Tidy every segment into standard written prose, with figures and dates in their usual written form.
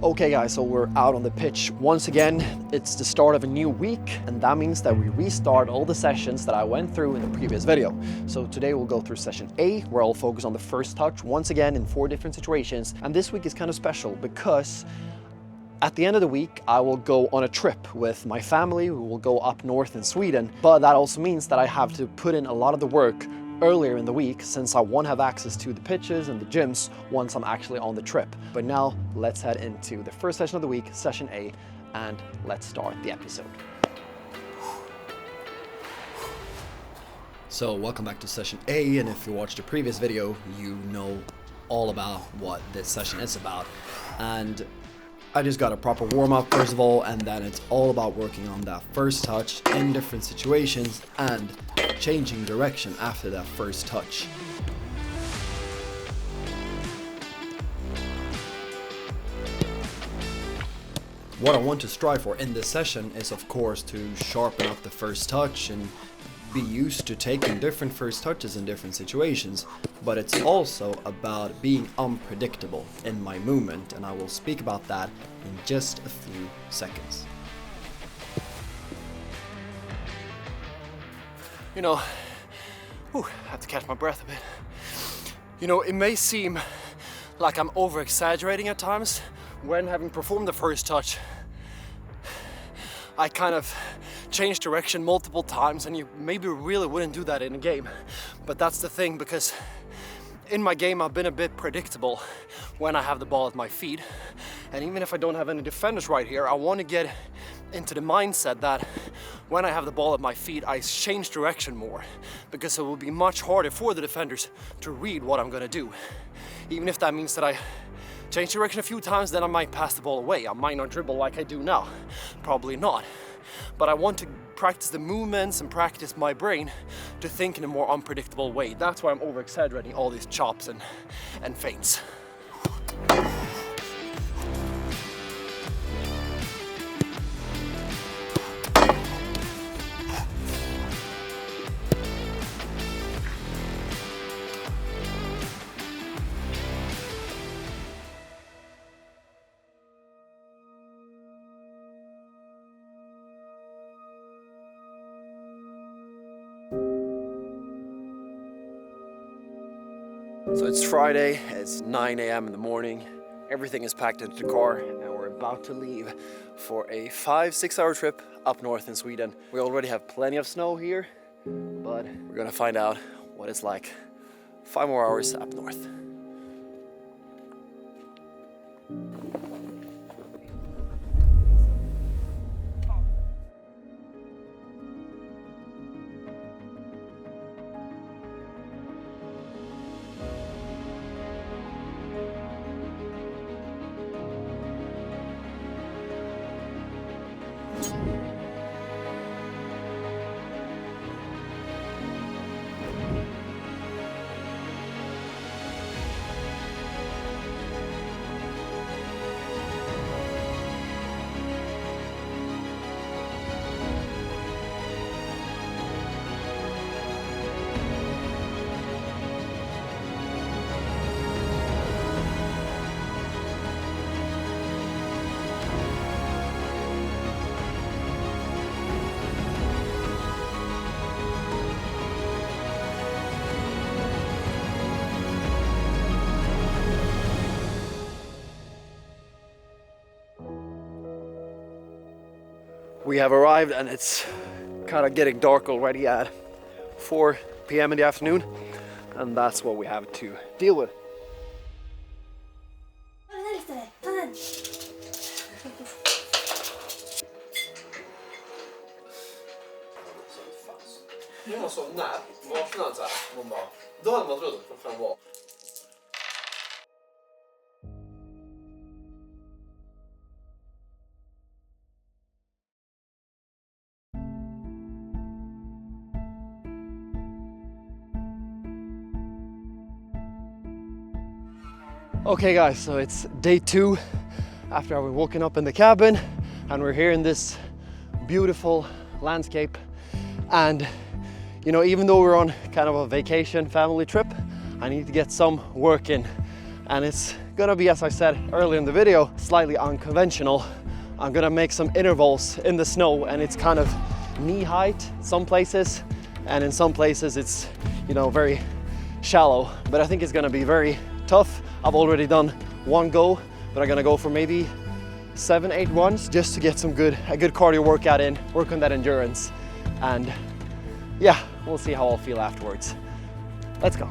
Okay guys, so we're out on the pitch once again. It's the start of a new week, and that means that we restart all the sessions that I went through in the previous video. So today we'll go through session A, where I'll focus on the first touch once again in 4 different situations. And this week is kind of special because at the end of the week, I will go on a trip with my family. We will go up north in Sweden, but that also means that I have to put in a lot of the work earlier in the week, since I won't have access to the pitches and the gyms once I'm actually on the trip. But now let's head into the first session of the week, session A, and let's start the episode. So welcome back to session A, and if you watched the previous video, you know all about what this session is about. And I just got a proper warm-up first of all, and then it's all about working on that first touch in different situations and changing direction after that first touch. What I want to strive for in this session is of course to sharpen up the first touch and be used to taking different first touches in different situations, but it's also about being unpredictable in my movement, and I will speak about that in just a few seconds. You know, I have to catch my breath a bit. You know, it may seem like I'm over-exaggerating at times when, having performed the first touch, I kind of change direction multiple times, and you maybe really wouldn't do that in a game. But that's the thing, because in my game I've been a bit predictable when I have the ball at my feet. And even if I don't have any defenders right here, I want to get into the mindset that when I have the ball at my feet, I change direction more, because it will be much harder for the defenders to read what I'm going to do. Even if that means that I change direction a few times, then I might pass the ball away. I might not dribble like I do now, probably not. But I want to practice the movements and practice my brain to think in a more unpredictable way. That's why I'm over-exaggerating all these chops and feints. So it's Friday, it's 9 a.m. in the morning, everything is packed into the car, and we're about to leave for a 5-6 hour trip up north in Sweden. We already have plenty of snow here, but we're gonna find out what it's like 5 more hours up north. We have arrived, and it's kind of getting dark already at 4 p.m. in the afternoon, and that's what we have to deal with. Okay guys, so it's day 2 after I've woken up in the cabin, and we're here in this beautiful landscape. And even though we're on kind of a vacation family trip, I need to get some work in And it's gonna be, as I said earlier in the video, slightly unconventional. I'm gonna make some intervals in the snow, and it's kind of knee height some places, and in some places it's, you know, very shallow. But I think it's gonna be very tough. I've already done one go, but I'm gonna go for maybe 7-8 runs just to get a good cardio workout in, work on that endurance. And yeah, we'll see how I'll feel afterwards. Let's go.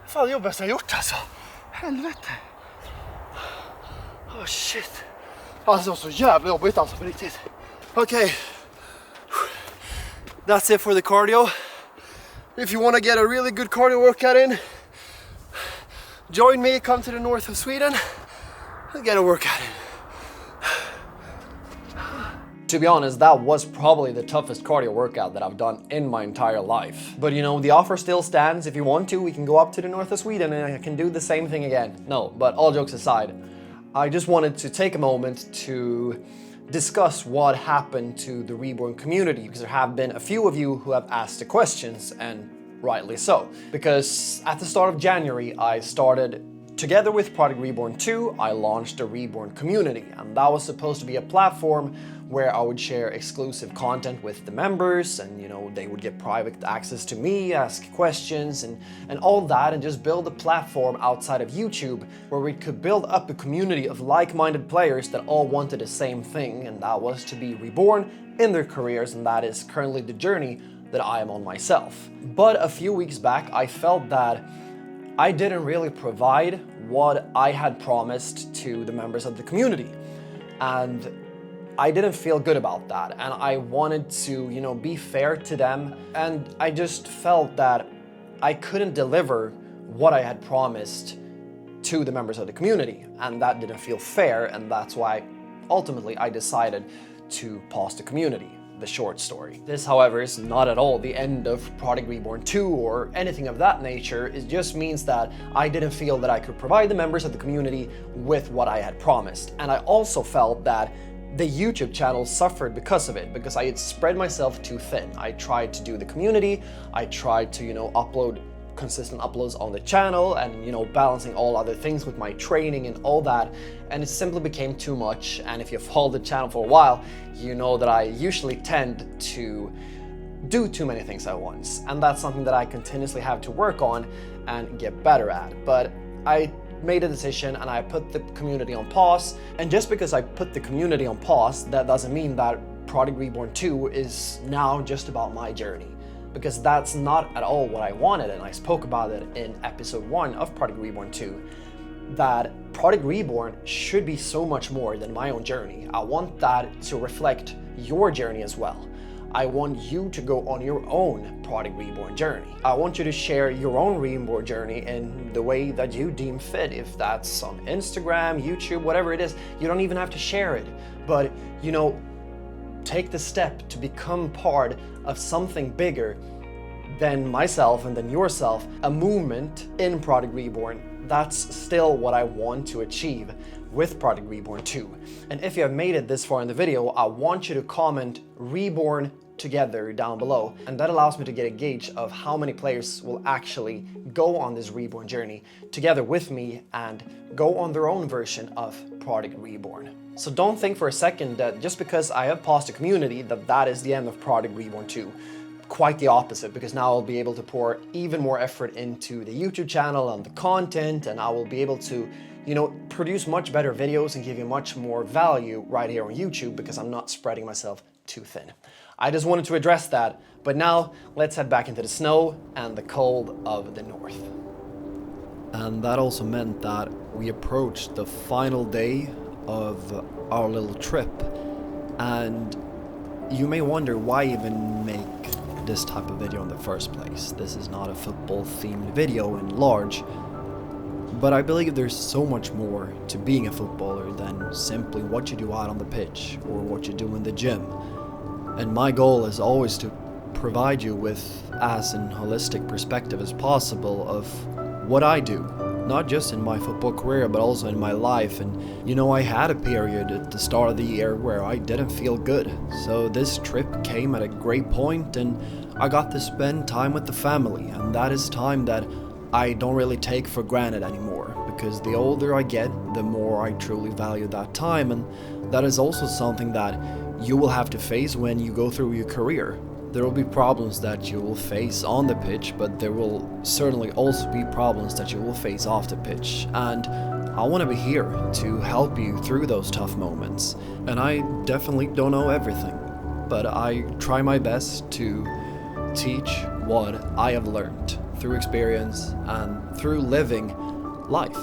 Fan, jobbigaste jag gjort alltså. Helvete. Oh shit. Alltså det var så jävla jobbigt alltså på riktigt. Okay. That's it for the cardio. If you want to get a really good cardio workout in, join me, come to the north of Sweden and get a workout in. To be honest, that was probably the toughest cardio workout that I've done in my entire life. But you know, the offer still stands. If you want to, we can go up to the north of Sweden and I can do the same thing again. No, but all jokes aside, I just wanted to take a moment to discuss what happened to the Reborn community, because there have been a few of you who have asked the questions, and rightly so. Because at the start of January, I started, together with Project Reborn 2, I launched a Reborn community, and that was supposed to be a platform where I would share exclusive content with the members, and you know, they would get private access to me, ask questions and all that, and just build a platform outside of YouTube where we could build up a community of like-minded players that all wanted the same thing, and that was to be reborn in their careers, and that is currently the journey that I am on myself. But a few weeks back, I felt that I didn't really provide what I had promised to the members of the community, and I didn't feel good about that, and I wanted to, you know, be fair to them, and I just felt that I couldn't deliver what I had promised to the members of the community, and that didn't feel fair, and that's why ultimately I decided to pause the community. The short story. This, however, is not at all the end of Project Reborn 2 or anything of that nature. It just means that I didn't feel that I could provide the members of the community with what I had promised, and I also felt that the YouTube channel suffered because of it, because I had spread myself too thin. I tried to do the community, I tried to, you know, upload consistent uploads on the channel and, you know, balancing all other things with my training and all that, and it simply became too much. And if you've followed the channel for a while, you know that I usually tend to do too many things at once, and that's something that I continuously have to work on and get better at. But I made a decision and I put the community on pause, and just because I put the community on pause, that doesn't mean that Project Reborn 2 is now just about my journey, because that's not at all what I wanted, and I spoke about it in episode 1 of Project Reborn 2, that Project Reborn should be so much more than my own journey. I want that to reflect your journey as well. I want you to go on your own Project Reborn journey. I want you to share your own Reborn journey in the way that you deem fit. If that's on Instagram, YouTube, whatever it is, you don't even have to share it. But, you know, take the step to become part of something bigger than myself and than yourself, a movement in Project Reborn. That's still what I want to achieve with Project Reborn 2. And if you have made it this far in the video, I want you to comment Reborn together down below, and that allows me to get a gauge of how many players will actually go on this Reborn journey together with me and go on their own version of Project Reborn. So don't think for a second that just because I have paused the community that is the end of Project Reborn 2. Quite the opposite, because now I'll be able to pour even more effort into the YouTube channel and the content, and I will be able to, you know, produce much better videos and give you much more value right here on YouTube, because I'm not spreading myself too thin. I just wanted to address that, but now let's head back into the snow and the cold of the north. And that also meant that we approached the final day of our little trip, and you may wonder why even make this type of video in the first place. This is not a football themed video in large, but I believe there's so much more to being a footballer than simply what you do out on the pitch or what you do in the gym. And my goal is always to provide you with as an holistic perspective as possible of what I do, not just in my football career but also in my life. And you know, I had a period at the start of the year where I didn't feel good, so this trip came at a great point and I got to spend time with the family, and that is time that I don't really take for granted anymore, because the older I get, the more I truly value that time. And that is also something that you will have to face when you go through your career. There will be problems that you will face on the pitch, but there will certainly also be problems that you will face off the pitch. And I want to be here to help you through those tough moments. And I definitely don't know everything, but I try my best to teach what I have learned through experience and through living life.